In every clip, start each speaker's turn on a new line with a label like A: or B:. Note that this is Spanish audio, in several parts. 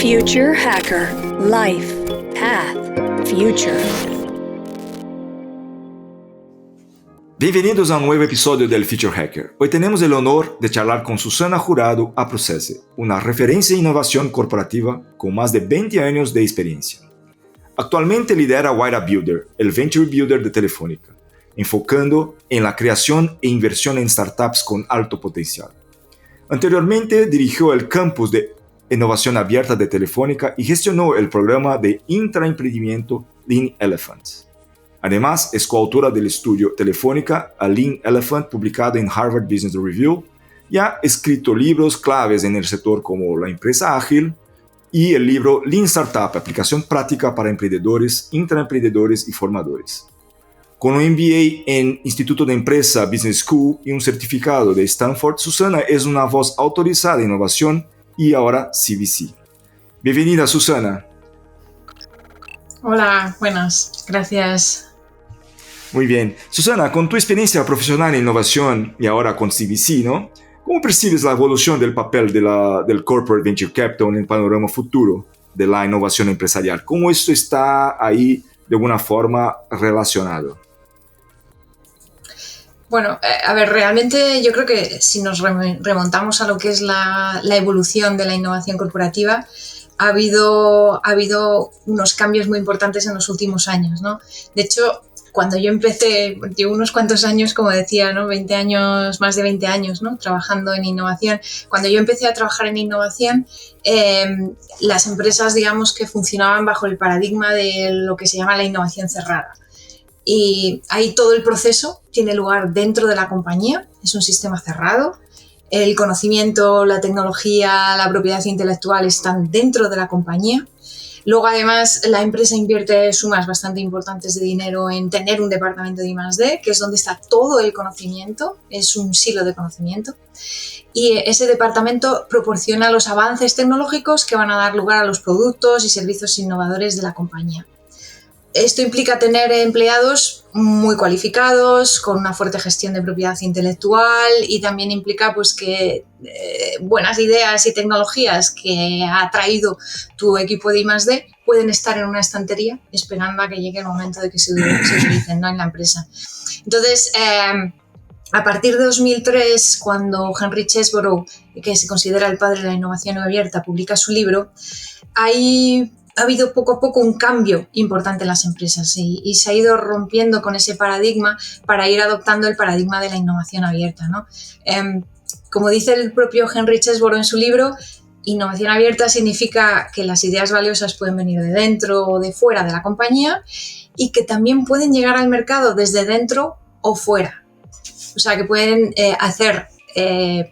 A: Future Hacker. Life. Path. Future.
B: Bem-vindos a um novo episódio del Future Hacker. Hoy tenemos el honor de charlar con Susana Jurado Aprocese, una referencia en innovación corporativa con más de 20 años de experiencia. Actualmente lidera Wayra Builder, el venture builder de Telefónica, enfocando en la creación e inversión en startups con alto potencial. Anteriormente dirigió el campus de innovación abierta de Telefónica y gestionó el programa de intraemprendimiento Lean Elephant. Además, es coautora del estudio Telefónica, a Lean Elephant, publicado en Harvard Business Review, y ha escrito libros claves en el sector como La empresa ágil y el libro Lean Startup, aplicación práctica para emprendedores, intraemprendedores y formadores. Con un MBA en Instituto de Empresa Business School y un certificado de Stanford, Susana es una voz autorizada en innovación y ahora CVC. Bienvenida, Susana.
C: Hola, buenas, gracias.
B: Muy bien. Susana, con tu experiencia profesional en innovación y ahora con CVC, ¿no? ¿Cómo percibes la evolución del papel del Corporate Venture Capital en el panorama futuro de la innovación empresarial? ¿Cómo esto está ahí de alguna forma relacionado?
C: Bueno, realmente yo creo que si nos remontamos a lo que es la evolución de la innovación corporativa, ha habido unos cambios muy importantes en los últimos años, ¿no? De hecho, cuando yo empecé, llevo unos cuantos años, como decía, ¿no? 20 años, más de 20 años, ¿no? Trabajando en innovación. Cuando yo empecé a trabajar en innovación, las empresas, digamos, que funcionaban bajo el paradigma de lo que se llama la innovación cerrada. Y ahí todo el proceso tiene lugar dentro de la compañía, es un sistema cerrado. El conocimiento, la tecnología, la propiedad intelectual están dentro de la compañía. Luego, además, la empresa invierte sumas bastante importantes de dinero en tener un departamento de I+D, que es donde está todo el conocimiento, es un silo de conocimiento. Y ese departamento proporciona los avances tecnológicos que van a dar lugar a los productos y servicios innovadores de la compañía. Esto implica tener empleados muy cualificados, con una fuerte gestión de propiedad intelectual, y también implica pues, que buenas ideas y tecnologías que ha traído tu equipo de I+D pueden estar en una estantería esperando a que llegue el momento de que se utilicen, ¿no? En la empresa. Entonces, a partir de 2003, cuando Henry Chesbrough, que se considera el padre de la innovación abierta, publica su libro, ha habido poco a poco un cambio importante en las empresas y se ha ido rompiendo con ese paradigma para ir adoptando el paradigma de la innovación abierta, ¿no? Como dice el propio Henry Chesbrough en su libro, innovación abierta significa que las ideas valiosas pueden venir de dentro o de fuera de la compañía y que también pueden llegar al mercado desde dentro o fuera. O sea, que pueden hacer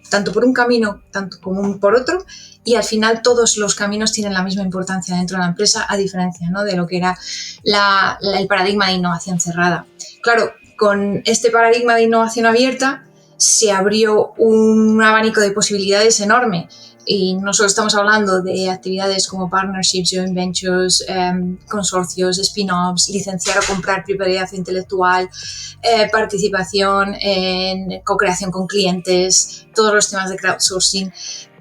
C: tanto por un camino tanto como por otro, y al final todos los caminos tienen la misma importancia dentro de la empresa, a diferencia, ¿no? De lo que era el paradigma de innovación cerrada. Claro, con este paradigma de innovación abierta se abrió un abanico de posibilidades enorme. Y no solo estamos hablando de actividades como partnerships, joint ventures, consorcios, spin-offs, licenciar o comprar propiedad intelectual, participación en co-creación con clientes, todos los temas de crowdsourcing.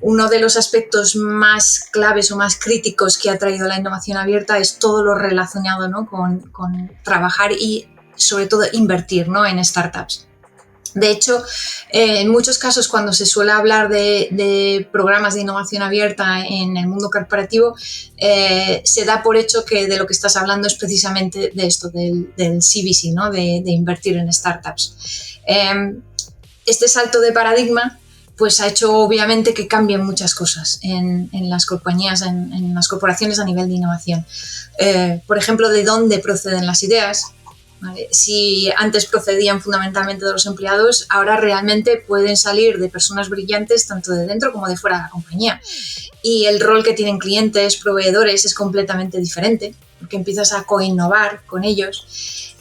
C: Uno de los aspectos más claves o más críticos que ha traído la innovación abierta es todo lo relacionado, ¿no? con trabajar y, sobre todo, invertir, ¿no? En startups. De hecho, en muchos casos, cuando se suele hablar de programas de innovación abierta en el mundo corporativo, se da por hecho que de lo que estás hablando es precisamente de esto, del CVC, ¿no? de invertir en startups. Este salto de paradigma pues, ha hecho obviamente que cambien muchas cosas en las compañías, en las corporaciones a nivel de innovación. Por ejemplo, de dónde proceden las ideas. ¿Vale? Si antes procedían fundamentalmente de los empleados, ahora realmente pueden salir de personas brillantes tanto de dentro como de fuera de la compañía. Y el rol que tienen clientes, proveedores, es completamente diferente, porque empiezas a co-innovar con ellos.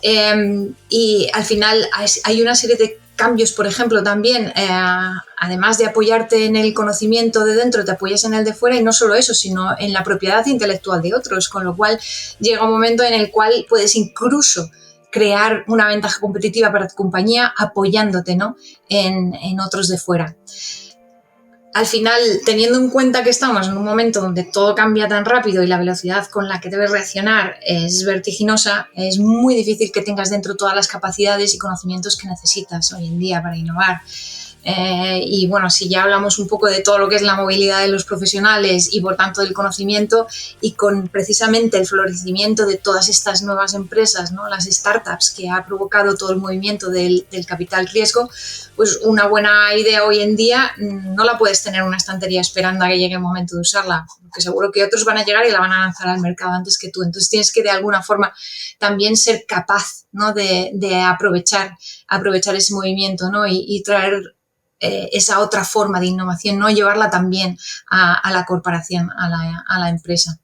C: Y al final hay una serie de cambios, por ejemplo, también, además de apoyarte en el conocimiento de dentro, te apoyas en el de fuera, y no solo eso, sino en la propiedad intelectual de otros, con lo cual llega un momento en el cual puedes incluso crear una ventaja competitiva para tu compañía apoyándote, ¿no? en otros de fuera. al final, teniendo en cuenta que estamos en un momento donde todo cambia tan rápido y la velocidad con la que debes reaccionar es vertiginosa, es muy difícil que tengas dentro todas las capacidades y conocimientos que necesitas hoy en día para innovar. Y bueno, si ya hablamos un poco de todo lo que es la movilidad de los profesionales y por tanto del conocimiento, y con precisamente el florecimiento de todas estas nuevas empresas, ¿no? Las startups, que ha provocado todo el movimiento del capital riesgo, pues una buena idea hoy en día no la puedes tener en una estantería esperando a que llegue el momento de usarla, porque seguro que otros van a llegar y la van a lanzar al mercado antes que tú. Entonces tienes que de alguna forma también ser capaz, ¿no? de aprovechar ese movimiento, ¿no? y traer esa otra forma de innovación, no llevarla también a la corporación, a la empresa.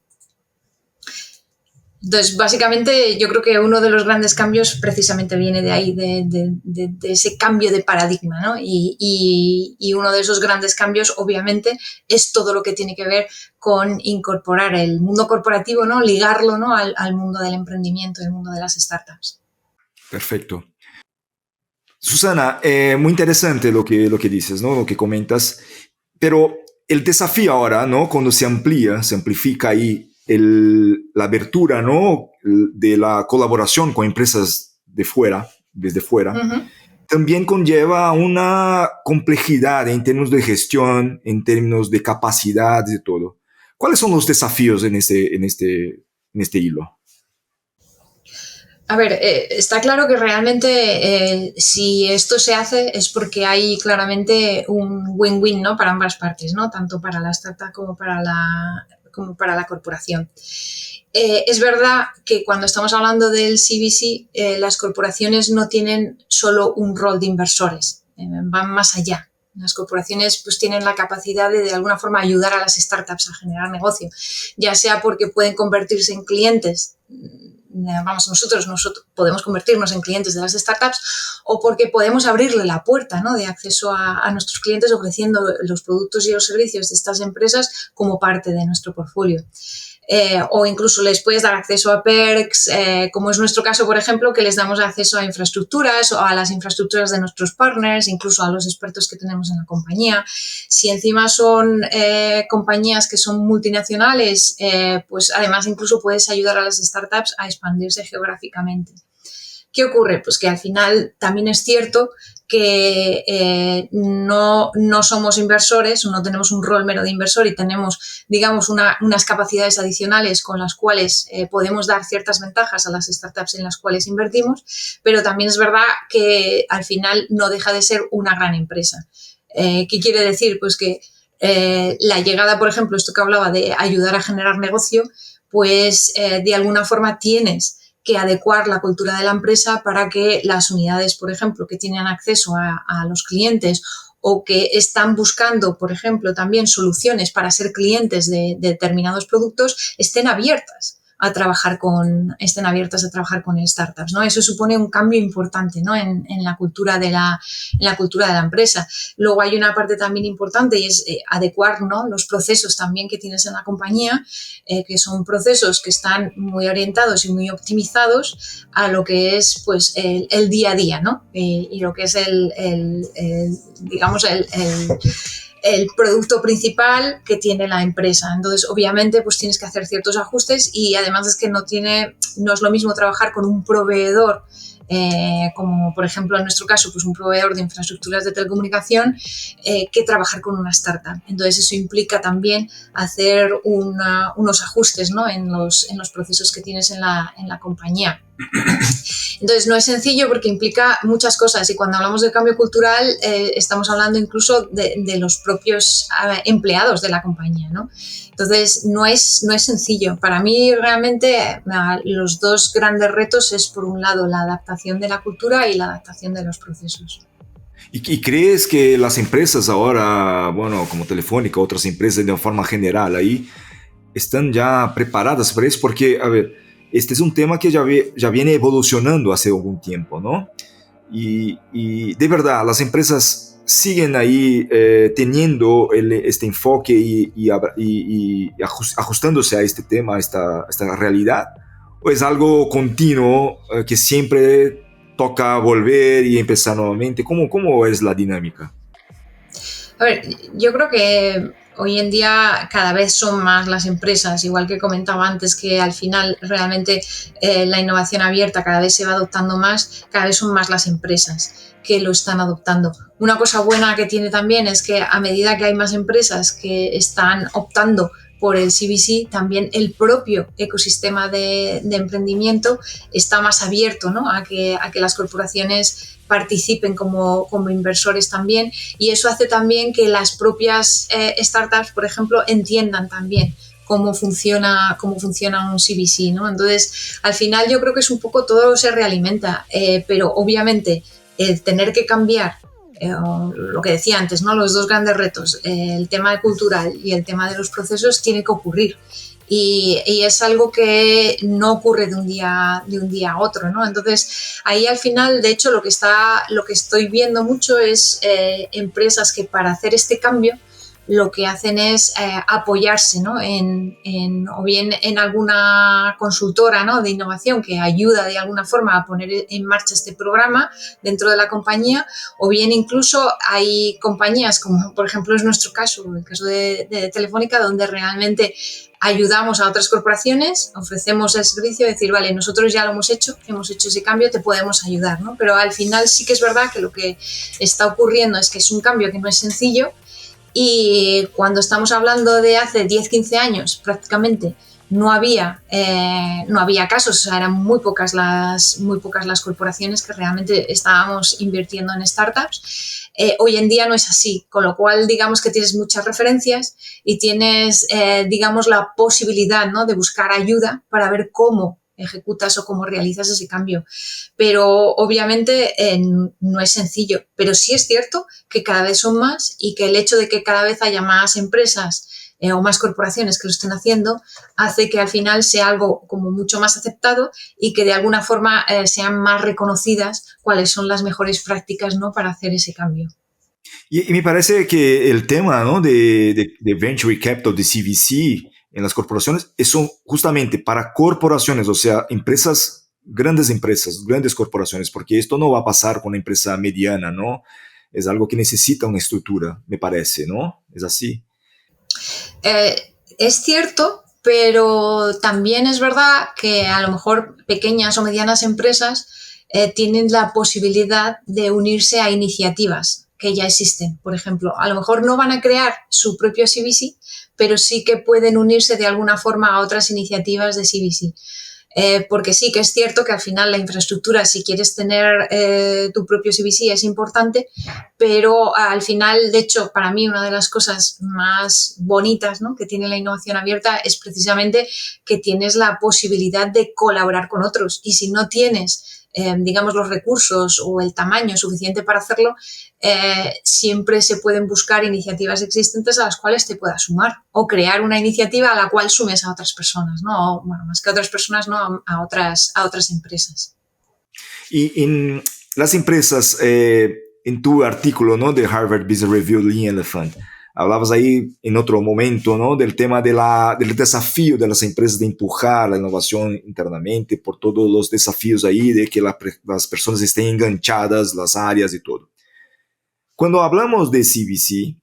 C: Entonces, básicamente, yo creo que uno de los grandes cambios precisamente viene de ahí, de ese cambio de paradigma, ¿no? Y uno de esos grandes cambios, obviamente, es todo lo que tiene que ver con incorporar el mundo corporativo, ¿no? Ligarlo, ¿no? al mundo del emprendimiento, el mundo de las startups.
B: Perfecto. Susana, muy interesante lo que dices, ¿no? Lo que comentas, pero el desafío ahora, ¿no? Cuando se amplifica ahí la abertura, ¿no? De la colaboración con empresas desde fuera, también conlleva una complejidad en términos de gestión, en términos de capacidad y todo. ¿Cuáles son los desafíos en este hilo?
C: A ver, está claro que realmente si esto se hace es porque hay claramente un win-win, ¿no? Para ambas partes, ¿no? Tanto para la startup como para la corporación. Es verdad que cuando estamos hablando del CVC, las corporaciones no tienen solo un rol de inversores, van más allá. Las corporaciones pues tienen la capacidad de alguna forma ayudar a las startups a generar negocio, ya sea porque pueden convertirse en clientes. Vamos, nosotros podemos convertirnos en clientes de las startups, o porque podemos abrirle la puerta, ¿no? de acceso a nuestros clientes ofreciendo los productos y los servicios de estas empresas como parte de nuestro portfolio. O incluso les puedes dar acceso a perks, como es nuestro caso, por ejemplo, que les damos acceso a infraestructuras o a las infraestructuras de nuestros partners, incluso a los expertos que tenemos en la compañía. Si encima son compañías que son multinacionales, pues además incluso puedes ayudar a las startups a expandirse geográficamente. ¿Qué ocurre? Pues que al final también es cierto que no somos inversores, no tenemos un rol mero de inversor y tenemos, digamos, unas capacidades adicionales con las cuales podemos dar ciertas ventajas a las startups en las cuales invertimos, pero también es verdad que al final no deja de ser una gran empresa. ¿Qué quiere decir? Pues que la llegada, por ejemplo, esto que hablaba de ayudar a generar negocio, pues de alguna forma tienes que adecuar la cultura de la empresa para que las unidades, por ejemplo, que tienen acceso a los clientes o que están buscando, por ejemplo, también soluciones para ser clientes de determinados productos, estén abiertas a trabajar con startups, ¿no? Eso supone un cambio importante, ¿no? en la cultura de la empresa. Luego hay una parte también importante y es adecuar, ¿no? los procesos también que tienes en la compañía, que son procesos que están muy orientados y muy optimizados a lo que es pues el día a día, ¿no? Y lo que es digamos el producto principal que tiene la empresa. Entonces, obviamente, pues tienes que hacer ciertos ajustes y además es que no es lo mismo trabajar con un proveedor como por ejemplo en nuestro caso pues un proveedor de infraestructuras de telecomunicación que trabajar con una startup. Entonces eso implica también hacer unos ajustes, ¿no? en los procesos que tienes en la compañía. Entonces no es sencillo porque implica muchas cosas y cuando hablamos de cambio cultural estamos hablando incluso de los propios empleados de la compañía, ¿no? Entonces no es sencillo. Para mí realmente los dos grandes retos es por un lado la adaptación de la cultura y la adaptación de los procesos.
B: ¿Y crees que las empresas ahora, bueno, como Telefónica, otras empresas de una forma general ahí, están ya preparadas para eso? Porque, a ver, este es un tema que ya viene evolucionando hace algún tiempo, ¿no? Y de verdad, las empresas siguen ahí teniendo este enfoque y ajustándose a este tema, a esta realidad, ¿o es algo continuo que siempre toca volver y empezar nuevamente? ¿Cómo es la dinámica?
C: A ver, yo creo que hoy en día cada vez son más las empresas, igual que comentaba antes, que al final realmente la innovación abierta cada vez se va adoptando más, cada vez son más las empresas que lo están adoptando. Una cosa buena que tiene también es que a medida que hay más empresas que están optando por el CVC, también el propio ecosistema de emprendimiento está más abierto, ¿no? a que las corporaciones participen como inversores también, y eso hace también que las propias startups, por ejemplo, entiendan también cómo funciona un CVC, ¿no? Entonces, al final yo creo que es un poco todo se realimenta, pero obviamente el tener que cambiar lo que decía antes, ¿no? Los dos grandes retos, el tema cultural y el tema de los procesos, tiene que ocurrir. Y es algo que no ocurre de un día a otro, ¿no? Entonces, ahí al final, de hecho, lo que estoy viendo mucho es empresas que para hacer este cambio lo que hacen es apoyarse, ¿no? o bien en alguna consultora, ¿no? de innovación que ayuda de alguna forma a poner en marcha este programa dentro de la compañía, o bien incluso hay compañías como por ejemplo es nuestro caso, el caso de Telefónica, donde realmente ayudamos a otras corporaciones, ofrecemos el servicio de decir, vale, nosotros ya lo hemos hecho ese cambio, te podemos ayudar, ¿no? Pero al final sí que es verdad que lo que está ocurriendo es que es un cambio que no es sencillo. Y cuando estamos hablando de hace 10, 15 años, prácticamente no había casos, o sea, eran muy pocas las corporaciones que realmente estábamos invirtiendo en startups. Hoy en día no es así, con lo cual digamos que tienes muchas referencias y tienes, digamos, la posibilidad, ¿no? de buscar ayuda para ver cómo ejecutas o cómo realizas ese cambio. Pero obviamente no es sencillo, pero sí es cierto que cada vez son más y que el hecho de que cada vez haya más empresas o más corporaciones que lo estén haciendo hace que al final sea algo como mucho más aceptado y que de alguna forma sean más reconocidas cuáles son las mejores prácticas, ¿no? para hacer ese cambio.
B: Y me parece que el tema, ¿no? de Venture Capital, de CVC en las corporaciones, son justamente para corporaciones, o sea, grandes corporaciones, porque esto no va a pasar con una empresa mediana, ¿no? Es algo que necesita una estructura, me parece, ¿no? Es así.
C: Es cierto, pero también es verdad que a lo mejor pequeñas o medianas empresas tienen la posibilidad de unirse a iniciativas que ya existen. Por ejemplo, a lo mejor no van a crear su propio CVC, pero sí que pueden unirse de alguna forma a otras iniciativas de CVC. Porque sí que es cierto que al final la infraestructura, si quieres tener tu propio CVC, es importante, pero al final, de hecho, para mí una de las cosas más bonitas, ¿no? que tiene la innovación abierta es precisamente que tienes la posibilidad de colaborar con otros, y si no tienes digamos, los recursos o el tamaño suficiente para hacerlo, siempre se pueden buscar iniciativas existentes a las cuales te puedas sumar, o crear una iniciativa a la cual sumes a otras personas, ¿no? O, bueno, más que a otras personas, ¿no? a otras empresas.
B: Y en las empresas, en tu artículo, ¿no? de Harvard Business Review, Lean Elephant, hablabas ahí en otro momento, ¿no? del tema del desafío de las empresas de empujar la innovación internamente por todos los desafíos ahí de que las personas estén enganchadas, las áreas y todo. Cuando hablamos de CVC,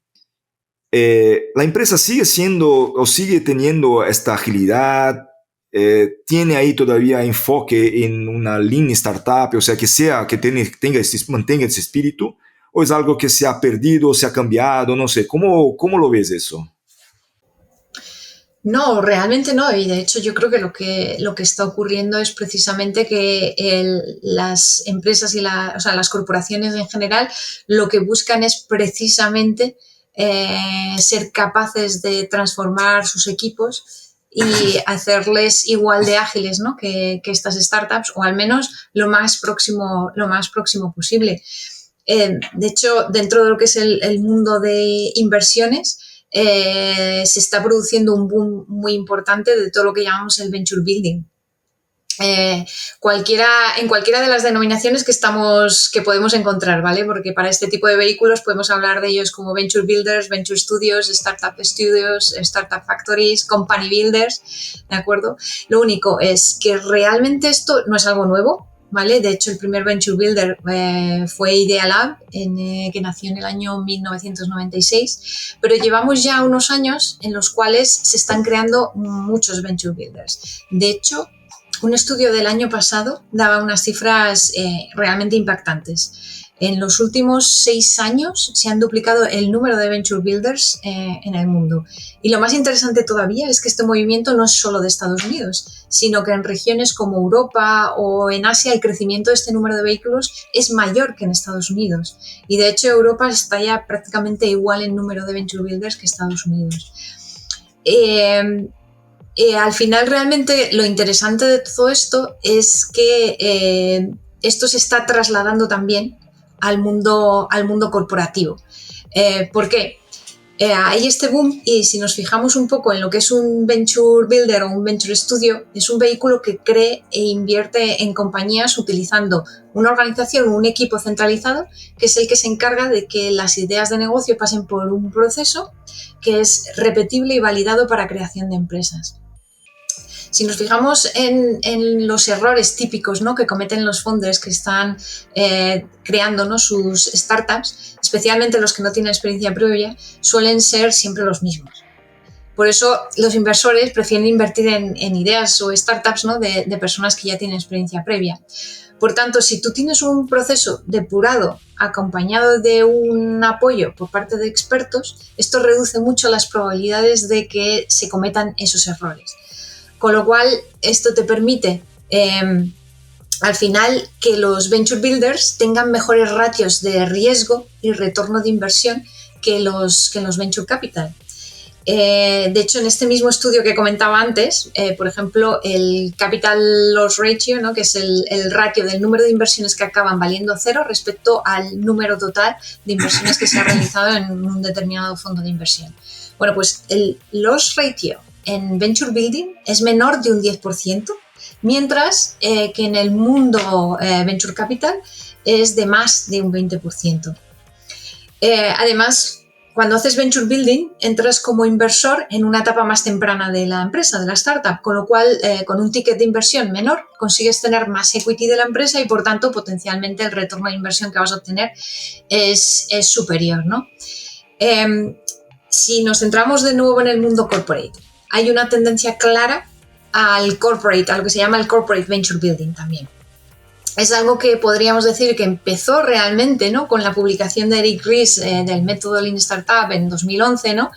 B: la empresa sigue siendo o sigue teniendo esta agilidad, tiene ahí todavía enfoque en una lean startup, o sea, mantenga ese espíritu, o es algo que se ha perdido, se ha cambiado, no sé, ¿cómo lo ves eso?
C: No, realmente no, y de hecho yo creo que lo que está ocurriendo es precisamente que las empresas y o sea, las corporaciones en general lo que buscan es precisamente ser capaces de transformar sus equipos y hacerles igual de ágiles, ¿no? que estas startups, o al menos lo más próximo posible. De hecho, dentro de lo que es el mundo de inversiones, se está produciendo un boom muy importante de todo lo que llamamos el venture building. En cualquiera de las denominaciones que podemos encontrar, ¿vale? Porque para este tipo de vehículos podemos hablar de ellos como venture builders, venture studios, startup factories, company builders, ¿de acuerdo? Lo único es que realmente esto no es algo nuevo. ¿vale? De hecho, el primer Venture Builder fue Idealab, que nació en el año 1996, pero llevamos ya unos años en los cuales se están creando muchos Venture Builders. De hecho, un estudio del año pasado daba unas cifras realmente impactantes. En los últimos 6 años se han duplicado el número de Venture Builders en el mundo. Y lo más interesante todavía es que este movimiento no es solo de Estados Unidos, sino que en regiones como Europa o en Asia el crecimiento de este número de vehículos es mayor que en Estados Unidos. Y de hecho Europa está ya prácticamente igual en número de Venture Builders que Estados Unidos. Al final realmente lo interesante de todo esto es que esto se está trasladando también al mundo corporativo. ¿Por qué? Hay este boom y si nos fijamos un poco en lo que es un Venture Builder o un Venture Studio, es un vehículo que cree e invierte en compañías utilizando una organización, un equipo centralizado, que es el que se encarga de que las ideas de negocio pasen por un proceso que es repetible y validado para creación de empresas. Si nos fijamos en los errores típicos, ¿no?, que cometen los founders que están creando, ¿no?, sus startups, especialmente los que no tienen experiencia previa, suelen ser siempre los mismos. Por eso los inversores prefieren invertir en ideas o startups, ¿no?, de personas que ya tienen experiencia previa. Por tanto, si tú tienes un proceso depurado acompañado de un apoyo por parte de expertos, esto reduce mucho las probabilidades de que se cometan esos errores. Con lo cual, esto te permite, al final, que los Venture Builders tengan mejores ratios de riesgo y retorno de inversión que los Venture Capital. De hecho, en este mismo estudio que comentaba antes, por ejemplo, el Capital Loss Ratio, ¿no?, que es el ratio del número de inversiones que acaban valiendo cero respecto al número total de inversiones que se ha realizado en un determinado fondo de inversión. Bueno, pues el Loss Ratio en Venture Building es menor de un 10%, mientras que en el mundo Venture Capital es de más de un 20%. Además, cuando haces Venture Building, entras como inversor en una etapa más temprana de la empresa, de la startup, con lo cual, con un ticket de inversión menor, consigues tener más equity de la empresa y, por tanto, potencialmente el retorno de inversión que vas a obtener es superior, ¿no? Si nos centramos de nuevo en el mundo corporate, hay una tendencia clara al corporate, a lo que se llama el corporate venture building también. Es algo que podríamos decir que empezó realmente, ¿no?, con la publicación de Eric Ries del método Lean Startup en 2011, ¿no?,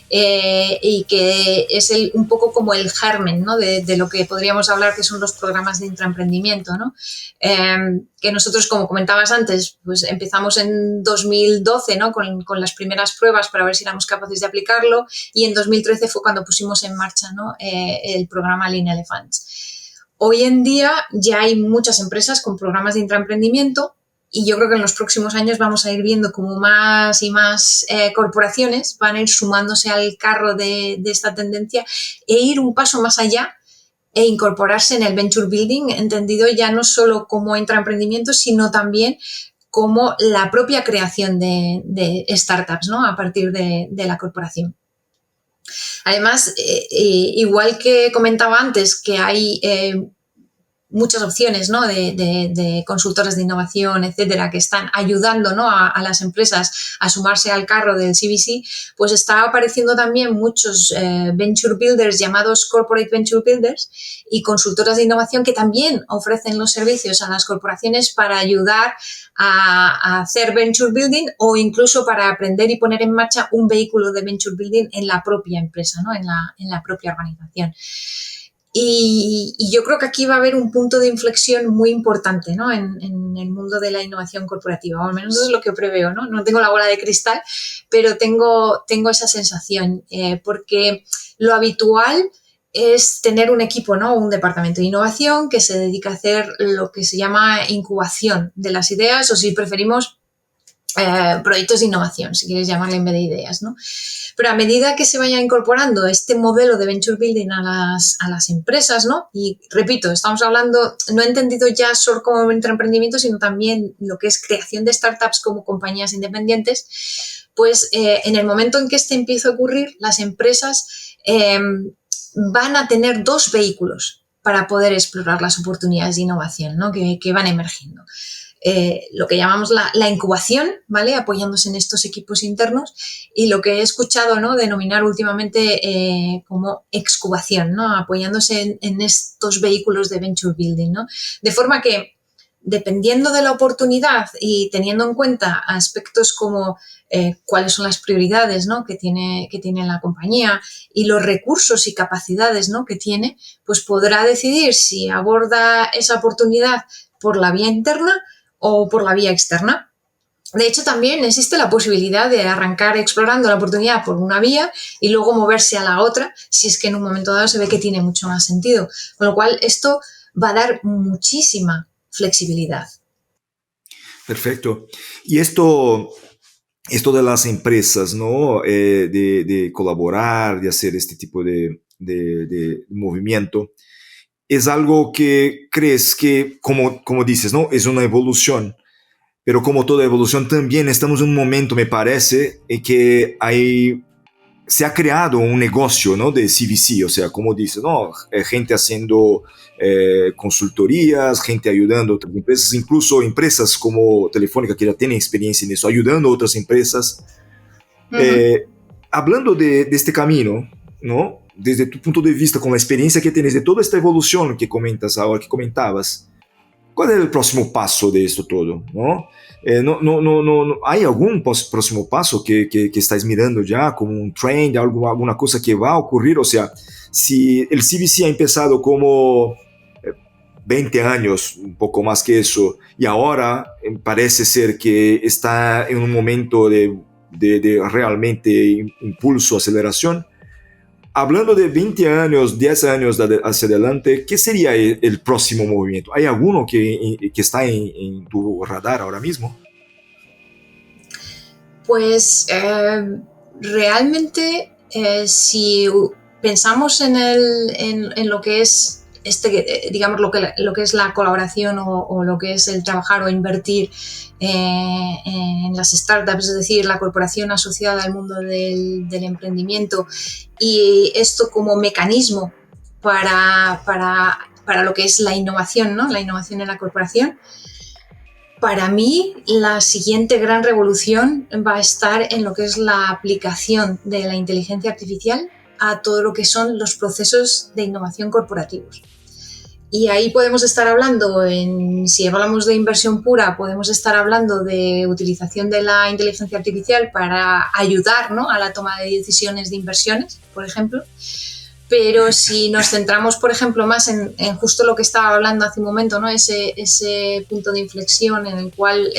C: y que es un poco como el germen, ¿no?, de lo que podríamos hablar que son los programas de intraemprendimiento, ¿no? Que nosotros, como comentabas antes, pues empezamos en 2012, ¿no?, con las primeras pruebas para ver si éramos capaces de aplicarlo, y en 2013 fue cuando pusimos en marcha, ¿no?, el programa Lean Elephants. Hoy en día ya hay muchas empresas con programas de intraemprendimiento y yo creo que en los próximos años vamos a ir viendo como más y más corporaciones van a ir sumándose al carro de esta tendencia e ir un paso más allá e incorporarse en el venture building, entendido ya no solo como intraemprendimiento, sino también como la propia creación de startups, ¿no?, a partir de la corporación. Además, igual que comentaba antes, que hay muchas opciones, ¿no?, de consultoras de innovación, etcétera, que están ayudando, ¿no?, a las empresas a sumarse al carro del CVC, pues está apareciendo también muchos venture builders llamados corporate venture builders y consultoras de innovación que también ofrecen los servicios a las corporaciones para ayudar a hacer venture building o incluso para aprender y poner en marcha un vehículo de venture building en la propia empresa, ¿no?, en la propia organización. Y yo creo que aquí va a haber un punto de inflexión muy importante, ¿no?, en el mundo de la innovación corporativa, o al menos eso es lo que preveo, ¿no? No tengo la bola de cristal, pero tengo esa sensación, porque lo habitual es tener un equipo, ¿no?, un departamento de innovación que se dedica a hacer lo que se llama incubación de las ideas, o si preferimos, proyectos de innovación, si quieres llamarle en vez de ideas, ¿no? Pero a medida que se vaya incorporando este modelo de venture building a las empresas, ¿no? Y repito, estamos hablando, no he entendido ya solo como emprendimiento, sino también lo que es creación de startups como compañías independientes, pues en el momento en que empiece a ocurrir, las empresas van a tener dos vehículos para poder explorar las oportunidades de innovación, ¿no? que van emergiendo. Lo que llamamos la incubación, ¿vale? Apoyándose en estos equipos internos, y lo que he escuchado, ¿no?, denominar últimamente como excubación, ¿no? Apoyándose en estos vehículos de venture building, ¿no? De forma que, dependiendo de la oportunidad y teniendo en cuenta aspectos como cuáles son las prioridades, ¿no?, que tiene la compañía y los recursos y capacidades, ¿no?, que tiene, pues podrá decidir si aborda esa oportunidad por la vía interna o por la vía externa. De hecho, también existe la posibilidad de arrancar explorando la oportunidad por una vía y luego moverse a la otra si es que en un momento dado se ve que tiene mucho más sentido. Con lo cual, esto va a dar muchísima flexibilidad.
B: Perfecto. Y esto de las empresas, ¿no? De colaborar, de hacer este tipo de movimiento, es algo que crees que, como dices, ¿no? Es una evolución, pero como toda evolución también estamos en un momento, me parece, en que se ha creado un negocio, ¿no?, de CVC, o sea, como dices, ¿no? Gente haciendo consultorías, gente ayudando a otras empresas, incluso empresas como Telefónica que ya tienen experiencia en eso, ayudando a otras empresas. Uh-huh. Hablando de este camino, ¿no?, desde tu punto de vista, con la experiencia que tienes de toda esta evolución que comentas ahora, que comentabas, ¿cuál es el próximo paso de esto todo? ¿No? ¿Hay algún próximo paso que estáis mirando ya como un trend, alguna cosa que va a ocurrir? O sea, si el CVC ha empezado como 20 años, un poco más que eso, y ahora parece ser que está en un momento de realmente impulso, aceleración. Hablando de 20 años, 10 años hacia adelante, ¿qué sería el próximo movimiento? ¿Hay alguno que está en tu radar ahora mismo?
C: Pues realmente si pensamos en lo que es digamos lo que es la colaboración o lo que es el trabajar o invertir en las startups, es decir, la corporación asociada al mundo del emprendimiento, y esto como mecanismo para lo que es la innovación, ¿no? La innovación en la corporación. Para mí, la siguiente gran revolución va a estar en lo que es la aplicación de la inteligencia artificial a todo lo que son los procesos de innovación corporativos. Y ahí podemos estar hablando, si hablamos de inversión pura, podemos estar hablando de utilización de la inteligencia artificial para ayudar, ¿no?, a la toma de decisiones de inversiones, por ejemplo. Pero si nos centramos, por ejemplo, más en justo lo que estaba hablando hace un momento, ¿no?, ese punto de inflexión en el cual,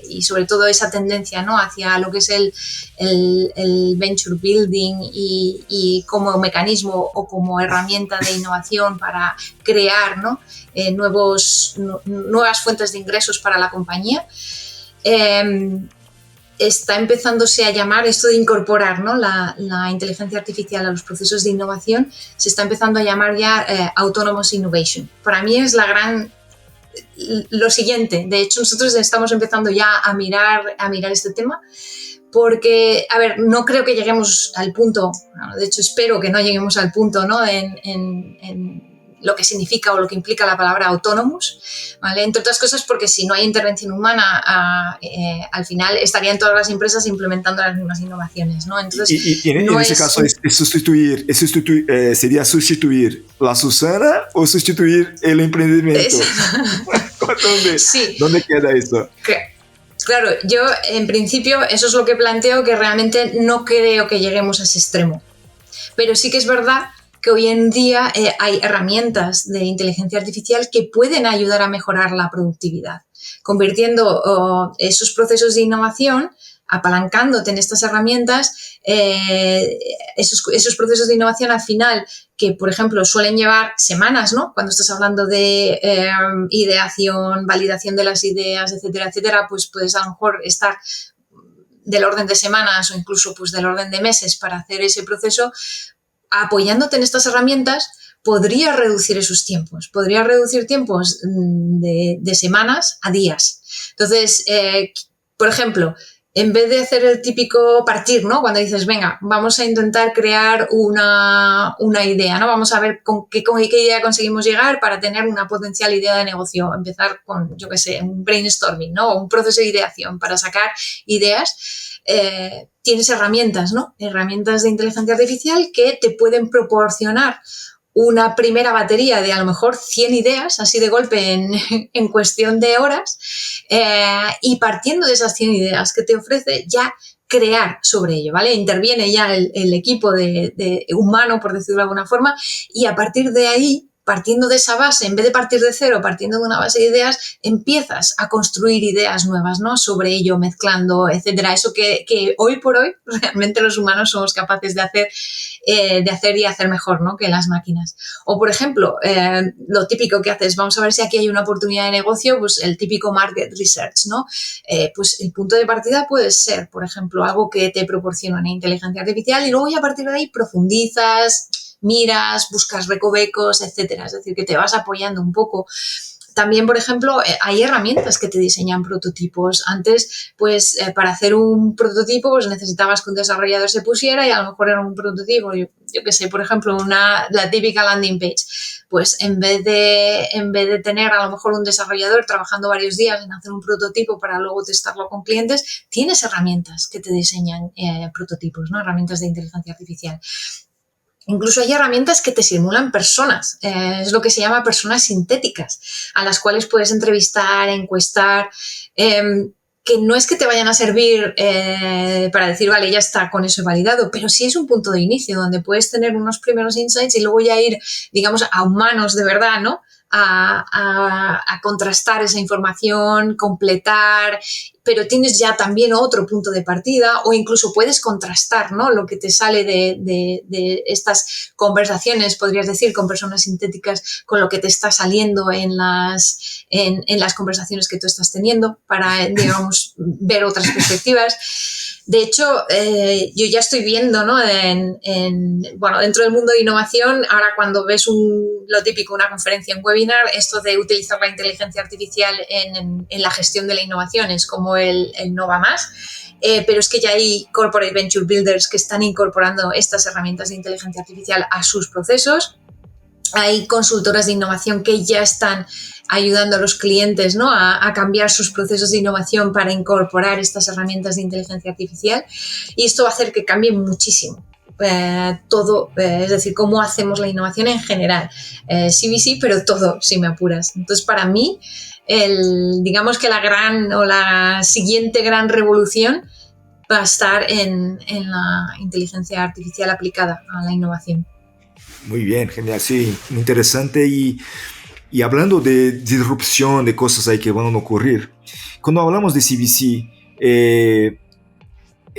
C: y sobre todo esa tendencia, ¿no?, hacia lo que es el venture building y como mecanismo o como herramienta de innovación para crear, ¿no?, nuevas fuentes de ingresos para la compañía, está empezándose a llamar esto de incorporar, ¿no?, la inteligencia artificial a los procesos de innovación, se está empezando a llamar ya Autonomous Innovation. Para mí es lo siguiente. De hecho, nosotros estamos empezando ya a mirar este tema, porque, a ver, no creo que lleguemos al punto, de hecho espero que no lleguemos al punto, ¿no?, en lo que significa o lo que implica la palabra autonomous, ¿vale? Entre otras cosas porque si no hay intervención humana, al final estarían todas las empresas implementando las mismas innovaciones, ¿no? Entonces,
B: y en ese caso sería sustituir la Susana o sustituir el emprendimiento. ¿Dónde queda eso?
C: Claro, yo en principio eso es lo que planteo, que realmente no creo que lleguemos a ese extremo. Pero sí que es verdad que hoy en día hay herramientas de inteligencia artificial que pueden ayudar a mejorar la productividad, convirtiendo esos procesos de innovación, apalancándote en estas herramientas, esos procesos de innovación al final, que por ejemplo suelen llevar semanas, ¿no?, cuando estás hablando de ideación, validación de las ideas, etcétera, etcétera, pues puedes a lo mejor estar del orden de semanas o incluso pues del orden de meses para hacer ese proceso. Apoyándote en estas herramientas, podría reducir esos tiempos, podría reducir tiempos de semanas a días. Entonces, por ejemplo, en vez de hacer el típico partir, ¿no? Cuando dices, venga, vamos a intentar crear una idea, ¿no? Vamos a ver con qué idea conseguimos llegar para tener una potencial idea de negocio. Empezar con, yo qué sé, un brainstorming, ¿no? Un proceso de ideación para sacar ideas. Tienes herramientas, ¿no? Herramientas de inteligencia artificial que te pueden proporcionar una primera batería de a lo mejor 100 ideas, así de golpe en cuestión de horas, y partiendo de esas 100 ideas que te ofrece, ya crear sobre ello, ¿vale? Interviene ya el equipo de humano, por decirlo de alguna forma, y a partir de ahí, partiendo de esa base, en vez de partir de cero, partiendo de una base de ideas, empiezas a construir ideas nuevas, ¿no? Sobre ello, mezclando, etcétera. Eso que hoy por hoy realmente los humanos somos capaces de hacer y hacer mejor, ¿no? Que las máquinas. O, por ejemplo, lo típico que haces, vamos a ver si aquí hay una oportunidad de negocio, pues el típico market research, ¿no? Pues el punto de partida puede ser, por ejemplo, algo que te proporciona una inteligencia artificial y luego ya a partir de ahí profundizas, miras, buscas recovecos, etcétera. Es decir, que te vas apoyando un poco. También, por ejemplo, hay herramientas que te diseñan prototipos. Antes, pues, para hacer un prototipo, pues necesitabas que un desarrollador se pusiera y a lo mejor era un prototipo, yo qué sé, por ejemplo, la típica landing page. Pues en vez de tener a lo mejor un desarrollador trabajando varios días en hacer un prototipo para luego testarlo con clientes, tienes herramientas que te diseñan prototipos, ¿no? Herramientas de inteligencia artificial. Incluso hay herramientas que te simulan personas, es lo que se llama personas sintéticas, a las cuales puedes entrevistar, encuestar, que no es que te vayan a servir para decir, vale, ya está, con eso he validado, pero sí es un punto de inicio donde puedes tener unos primeros insights y luego ya ir, digamos, a humanos de verdad, ¿no? A contrastar esa información, completar, pero tienes ya también otro punto de partida o incluso puedes contrastar, ¿no? Lo que te sale de estas conversaciones, podrías decir, con personas sintéticas, con lo que te está saliendo en las conversaciones que tú estás teniendo para, digamos, ver otras perspectivas. De hecho, yo ya estoy viendo, ¿no? Bueno, dentro del mundo de innovación, ahora cuando ves lo típico, una conferencia, un webinar, esto de utilizar la inteligencia artificial en la gestión de la innovación es como el no va más. Pero es que ya hay corporate venture builders que están incorporando estas herramientas de inteligencia artificial a sus procesos. Hay consultoras de innovación que ya están ayudando a los clientes, ¿no? a cambiar sus procesos de innovación para incorporar estas herramientas de inteligencia artificial y esto va a hacer que cambie muchísimo todo, es decir, cómo hacemos la innovación en general. CVC, pero todo, si me apuras. Entonces, para mí, digamos que la siguiente gran revolución va a estar en la inteligencia artificial aplicada a la innovación.
B: Muy bien, genial, sí, muy interesante. Y hablando de disrupción, de cosas ahí que van a ocurrir, cuando hablamos de CVC,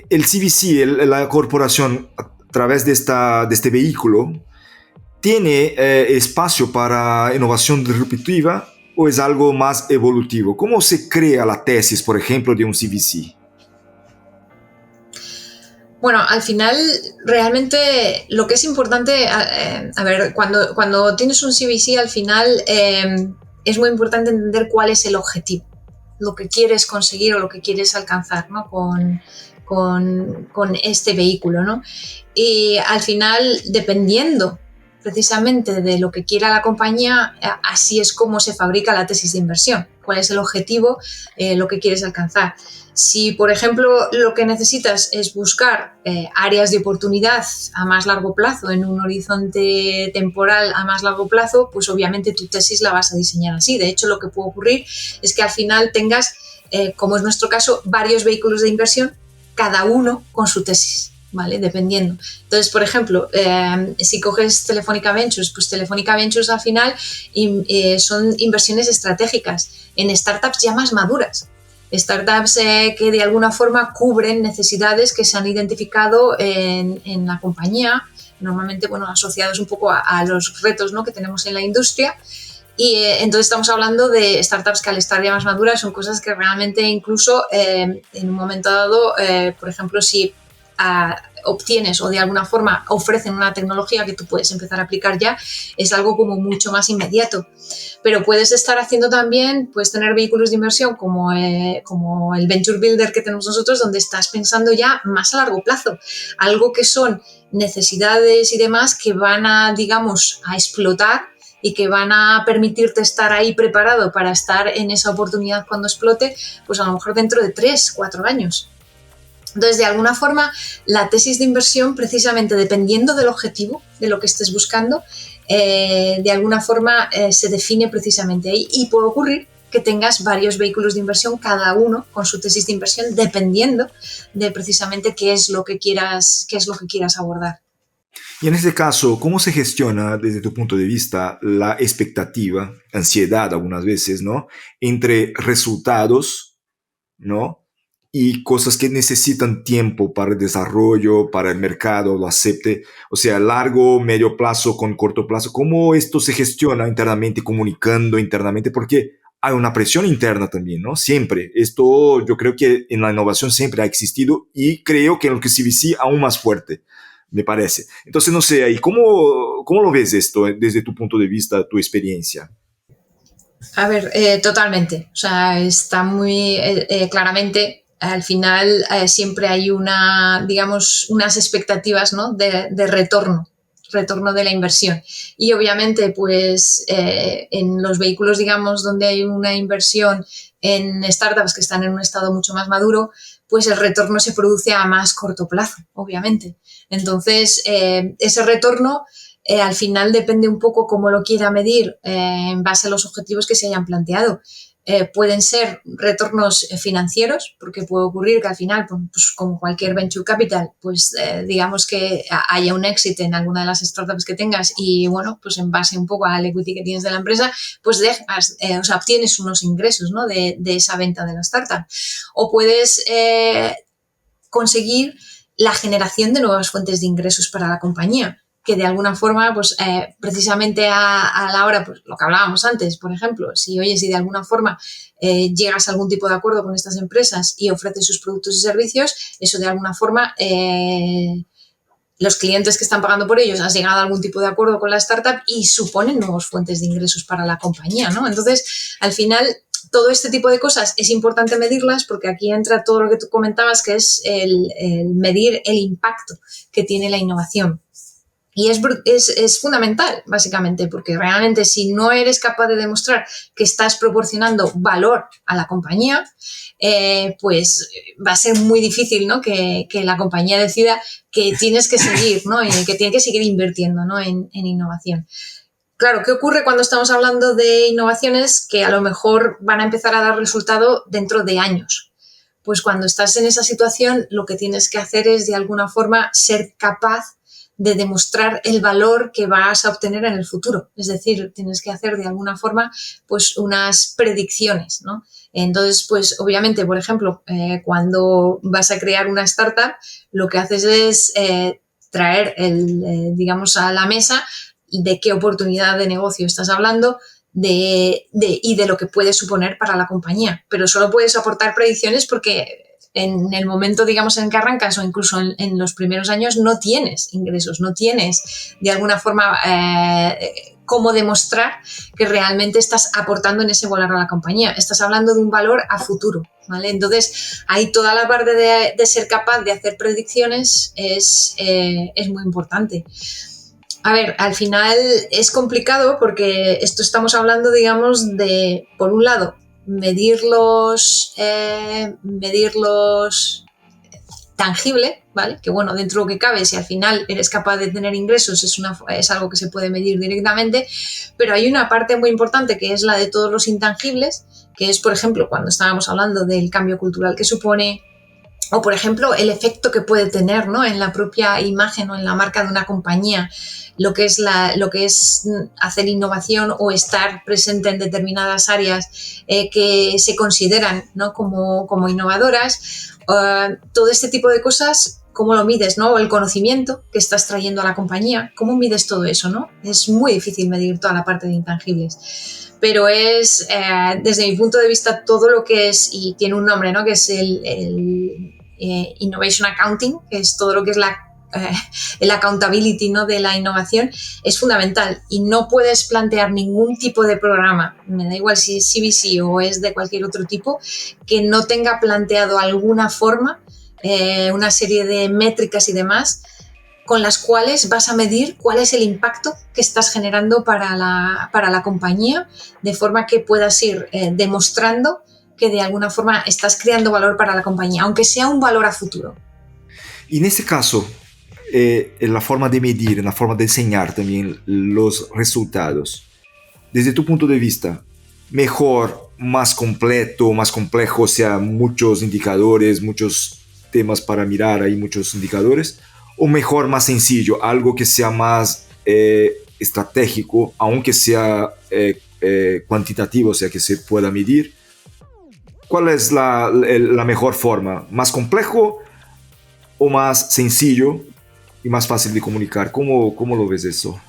B: el CVC, la corporación, a través de este vehículo, ¿tiene espacio para innovación disruptiva o es algo más evolutivo? ¿Cómo se crea la tesis, por ejemplo, de un CVC?
C: Bueno, al final, realmente lo que es importante, a ver, cuando tienes un CVC, al final es muy importante entender cuál es el objetivo, lo que quieres conseguir o lo que quieres alcanzar, ¿no? con este vehículo, ¿no? Y al final, dependiendo precisamente de lo que quiera la compañía, así es como se fabrica la tesis de inversión. ¿Cuál es el objetivo, lo que quieres alcanzar? Si, por ejemplo, lo que necesitas es buscar áreas de oportunidad a más largo plazo, en un horizonte temporal a más largo plazo, pues obviamente tu tesis la vas a diseñar así. De hecho, lo que puede ocurrir es que al final tengas, como es nuestro caso, varios vehículos de inversión, cada uno con su tesis, ¿vale? Dependiendo. Entonces, por ejemplo, si coges Telefónica Ventures, pues Telefónica Ventures al final son inversiones estratégicas en startups ya más maduras. Startups que de alguna forma cubren necesidades que se han identificado en la compañía, normalmente, bueno, asociados un poco a los retos, ¿no? que tenemos en la industria. Y entonces estamos hablando de startups que al estar ya más maduras son cosas que realmente incluso en un momento dado, por ejemplo, si obtienes o de alguna forma ofrecen una tecnología que tú puedes empezar a aplicar ya, es algo como mucho más inmediato. Pero puedes estar haciendo también, puedes tener vehículos de inversión como el Venture Builder que tenemos nosotros, donde estás pensando ya más a largo plazo, algo que son necesidades y demás que van a, digamos, a explotar y que van a permitirte estar ahí preparado para estar en esa oportunidad cuando explote, pues a lo mejor dentro de 3, 4 años. Entonces, de alguna forma, la tesis de inversión, precisamente dependiendo del objetivo, de lo que estés buscando, de alguna forma se define precisamente ahí. Y puede ocurrir que tengas varios vehículos de inversión, cada uno con su tesis de inversión, dependiendo de precisamente qué es lo que quieras abordar.
B: Y en este caso, ¿cómo se gestiona desde tu punto de vista la expectativa, ansiedad algunas veces, ¿no? Entre resultados, ¿no? Y cosas que necesitan tiempo para el desarrollo, para el mercado lo acepte, o sea, largo, medio plazo con corto plazo. ¿Cómo esto se gestiona internamente, comunicando internamente? Porque hay una presión interna también, ¿no? Siempre. Esto yo creo que en la innovación siempre ha existido y creo que en lo que CVC aún más fuerte, me parece. Entonces, no sé, ahí, ¿cómo lo ves esto desde tu punto de vista, tu experiencia?
C: A ver, totalmente. O sea, está muy claramente. Al final siempre hay digamos, unas expectativas, ¿no? de retorno de la inversión. Y obviamente, pues en los vehículos, digamos, donde hay una inversión en startups que están en un estado mucho más maduro, pues el retorno se produce a más corto plazo, obviamente. Entonces, ese retorno al final depende un poco cómo lo quiera medir en base a los objetivos que se hayan planteado. Pueden ser retornos financieros, porque puede ocurrir que al final, pues como cualquier venture capital, pues digamos que haya un éxito en alguna de las startups que tengas y bueno, pues en base un poco al equity que tienes de la empresa, pues obtienes unos ingresos, ¿no? de esa venta de la startup. O puedes conseguir la generación de nuevas fuentes de ingresos para la compañía, que de alguna forma, pues precisamente a la hora, pues lo que hablábamos antes, por ejemplo, si de alguna forma llegas a algún tipo de acuerdo con estas empresas y ofreces sus productos y servicios, eso de alguna forma los clientes que están pagando por ellos, has llegado a algún tipo de acuerdo con la startup y suponen nuevas fuentes de ingresos para la compañía, ¿no? Entonces, al final, todo este tipo de cosas es importante medirlas porque aquí entra todo lo que tú comentabas, que es el medir el impacto que tiene la innovación. Y es fundamental, básicamente, porque realmente si no eres capaz de demostrar que estás proporcionando valor a la compañía, pues va a ser muy difícil, ¿no? que la compañía decida que tienes que seguir, ¿no? Y que tiene que seguir invirtiendo, ¿no? en innovación. Claro, ¿qué ocurre cuando estamos hablando de innovaciones que a lo mejor van a empezar a dar resultado dentro de años? Pues cuando estás en esa situación, lo que tienes que hacer es, de alguna forma, ser capaz de demostrar el valor que vas a obtener en el futuro. Es decir, tienes que hacer de alguna forma pues unas predicciones, ¿no? Entonces, pues obviamente, por ejemplo, cuando vas a crear una startup, lo que haces es traer digamos, a la mesa de qué oportunidad de negocio estás hablando y de lo que puede suponer para la compañía. Pero solo puedes aportar predicciones porque en el momento, digamos, en que arrancas o incluso en los primeros años no tienes ingresos, no tienes de alguna forma cómo demostrar que realmente estás aportando en ese valor a la compañía. Estás hablando de un valor a futuro, ¿vale? Entonces, ahí toda la parte de ser capaz de hacer predicciones es muy importante. A ver, al final es complicado porque esto estamos hablando, digamos, de, por un lado, medirlos tangible, ¿vale? Que bueno, dentro de lo que cabe, si al final eres capaz de tener ingresos, es algo que se puede medir directamente, pero hay una parte muy importante que es la de todos los intangibles, que es, por ejemplo, cuando estábamos hablando del cambio cultural que supone, o por ejemplo, el efecto que puede tener, ¿no? En la propia imagen o en la marca de una compañía, lo que es hacer innovación o estar presente en determinadas áreas que se consideran, ¿no? como innovadoras. Todo este tipo de cosas, ¿cómo lo mides, no? O el conocimiento que estás trayendo a la compañía, ¿cómo mides todo eso, no? Es muy difícil medir toda la parte de intangibles. Pero es, desde mi punto de vista, todo lo que es, y tiene un nombre, ¿no? Que es Innovation Accounting, que es todo lo que es el accountability, ¿no?, de la innovación, es fundamental. Y no puedes plantear ningún tipo de programa, me da igual si es CBC o es de cualquier otro tipo, que no tenga planteado alguna forma, una serie de métricas y demás, con las cuales vas a medir cuál es el impacto que estás generando para la compañía, de forma que puedas ir demostrando que de alguna forma estás creando valor para la compañía, aunque sea un valor a futuro.
B: Y en este caso, en la forma de medir, en la forma de enseñar también los resultados, desde tu punto de vista, mejor, más completo, más complejo, o sea, muchos indicadores, muchos temas para mirar, hay muchos indicadores, o mejor, más sencillo, algo que sea más estratégico, aunque sea cuantitativo, o sea, que se pueda medir. ¿Cuál es la mejor forma? ¿Más complejo o más sencillo y más fácil de comunicar? ¿Cómo lo ves eso?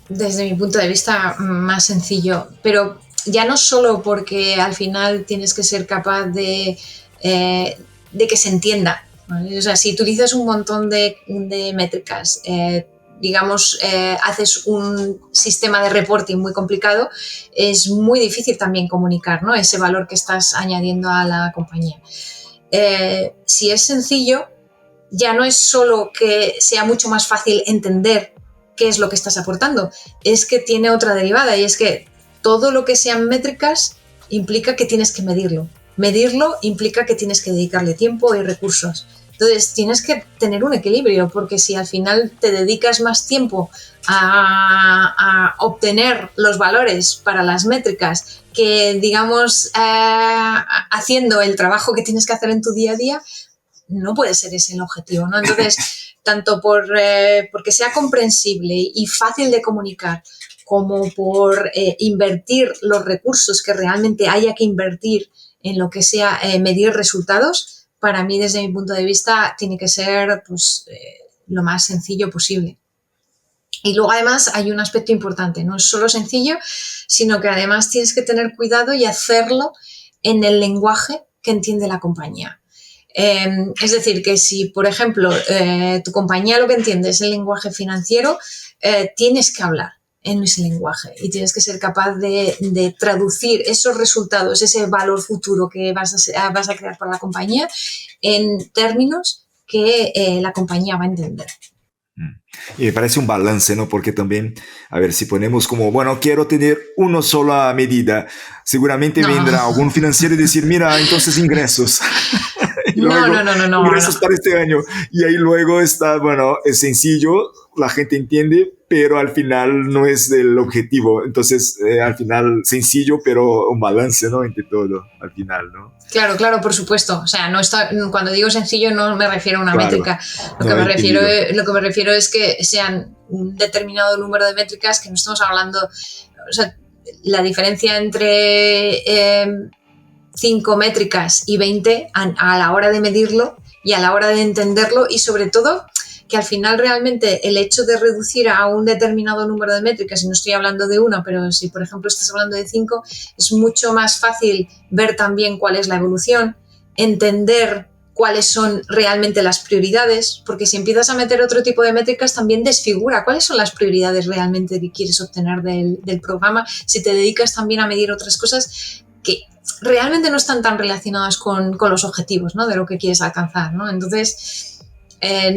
C: Desde mi punto de vista, más sencillo, pero ya no solo porque al final tienes que ser capaz de que se entienda, ¿vale? O sea, si utilizas un montón de métricas, haces un sistema de reporting muy complicado, es muy difícil también comunicar, ¿no?, ese valor que estás añadiendo a la compañía. Si es sencillo, ya no es solo que sea mucho más fácil entender qué es lo que estás aportando, es que tiene otra derivada, y es que todo lo que sean métricas implica que tienes que medirlo. Medirlo implica que tienes que dedicarle tiempo y recursos. Entonces tienes que tener un equilibrio, porque si al final te dedicas más tiempo a obtener los valores para las métricas que, digamos, haciendo el trabajo que tienes que hacer en tu día a día, no puede ser ese el objetivo, ¿no? Entonces, tanto porque sea comprensible y fácil de comunicar, como por invertir los recursos que realmente haya que invertir en lo que sea medir resultados, para mí, desde mi punto de vista, tiene que ser pues, lo más sencillo posible. Y luego, además, hay un aspecto importante, no es solo sencillo, sino que además tienes que tener cuidado y hacerlo en el lenguaje que entiende la compañía. Es decir, que si, por ejemplo, tu compañía lo que entiende es el lenguaje financiero, tienes que hablar en ese lenguaje y tienes que ser capaz de traducir esos resultados, ese valor futuro que vas a crear para la compañía, en términos que la compañía va a entender.
B: Y me parece un balance, ¿no? Porque también, a ver, si ponemos como, bueno, quiero tener una sola medida, seguramente vendrá algún financiero y decir, mira, entonces ingresos. Y luego, ingresos para este año. Y ahí luego está, bueno, es sencillo, la gente entiende, pero al final no es el objetivo. Entonces, al final, sencillo, pero un balance, ¿no? Entre todo, al final, ¿no?
C: Claro, por supuesto. O sea, cuando digo sencillo no me refiero a una métrica. Lo que me refiero es que sean un determinado número de métricas, que no estamos hablando... O sea, la diferencia entre 5 métricas y 20 a la hora de medirlo y a la hora de entenderlo, y sobre todo que al final realmente el hecho de reducir a un determinado número de métricas, y no estoy hablando de una, pero si por ejemplo estás hablando de 5, es mucho más fácil ver también cuál es la evolución, entender cuáles son realmente las prioridades, porque si empiezas a meter otro tipo de métricas también desfigura cuáles son las prioridades realmente que quieres obtener del programa, si te dedicas también a medir otras cosas que realmente no están tan relacionadas con los objetivos, ¿no?, de lo que quieres alcanzar, ¿no? Entonces,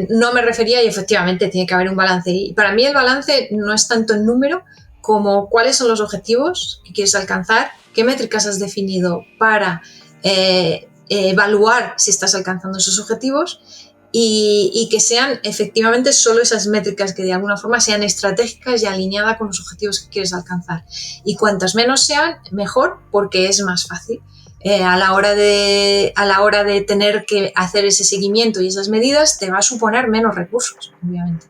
C: no me refería, y efectivamente tiene que haber un balance. Y para mí el balance no es tanto el número como cuáles son los objetivos que quieres alcanzar, qué métricas has definido para evaluar si estás alcanzando esos objetivos, y que sean efectivamente solo esas métricas que de alguna forma sean estratégicas y alineadas con los objetivos que quieres alcanzar. Y cuantas menos sean, mejor, porque es más fácil. A la hora de tener que hacer ese seguimiento y esas medidas, te va a suponer menos recursos, obviamente.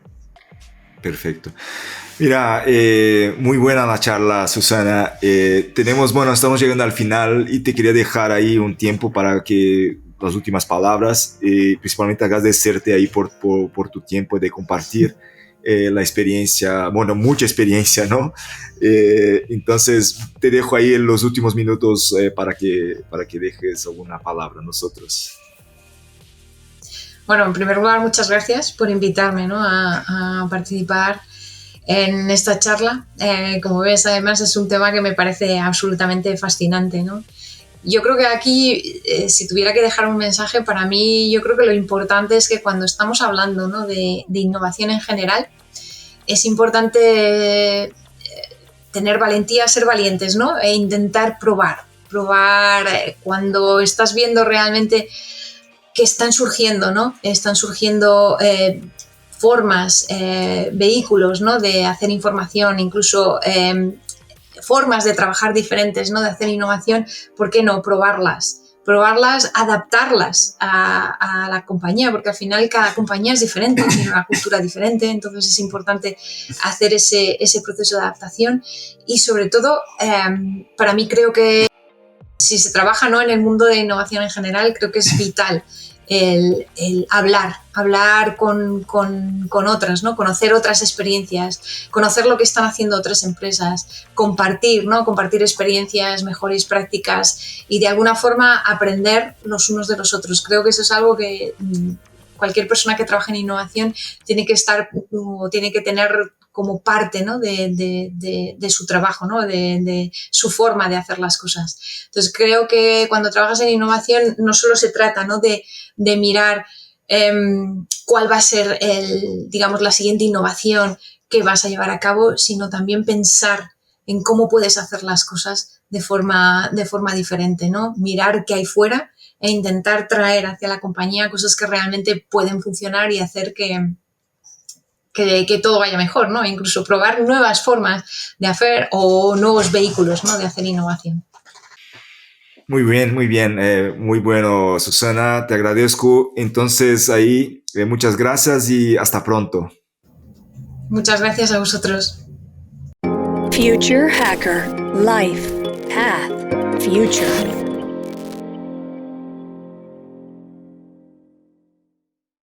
B: Perfecto. Mira, muy buena la charla, Susana. Estamos llegando al final y te quería dejar ahí un tiempo para que las últimas palabras, principalmente agradecerte ahí por tu tiempo de compartir la experiencia, mucha experiencia, ¿no? Entonces te dejo ahí en los últimos minutos para que dejes alguna palabra a nosotros.
C: Bueno, en primer lugar, muchas gracias por invitarme, ¿no?, a participar en esta charla. Como ves, además es un tema que me parece absolutamente fascinante, ¿no? Yo creo que aquí, si tuviera que dejar un mensaje, para mí, yo creo que lo importante es que cuando estamos hablando, ¿no?, de innovación en general, es importante tener valentía, ser valientes, ¿no?, e intentar probar cuando estás viendo realmente que están surgiendo, ¿no? Están surgiendo formas, vehículos, ¿no?, de hacer información, incluso formas de trabajar diferentes, ¿no?, de hacer innovación. ¿Por qué no probarlas, adaptarlas a la compañía? Porque al final cada compañía es diferente, tiene una cultura diferente, entonces es importante hacer ese proceso de adaptación. Y sobre todo, para mí creo que si se trabaja, ¿no?, en el mundo de innovación en general, creo que es vital el hablar con otras, ¿no?, conocer otras experiencias, conocer lo que están haciendo otras empresas, compartir experiencias, mejores prácticas y de alguna forma aprender los unos de los otros. Creo que eso es algo que cualquier persona que trabaja en innovación tiene que tener como parte, ¿no?, de su trabajo, ¿no?, de su forma de hacer las cosas. Entonces creo que cuando trabajas en innovación no solo se trata, ¿no?, de mirar cuál va a ser la siguiente innovación que vas a llevar a cabo, sino también pensar en cómo puedes hacer las cosas de forma diferente, ¿no? Mirar qué hay fuera e intentar traer hacia la compañía cosas que realmente pueden funcionar y hacer que todo vaya mejor, ¿no? Incluso probar nuevas formas de hacer o nuevos vehículos, ¿no?, de hacer innovación.
B: Muy bien, muy bueno, Susana, te agradezco. Entonces ahí, muchas gracias y hasta pronto.
C: Muchas gracias a vosotros.
A: Future Hacker. Life. Path. Future.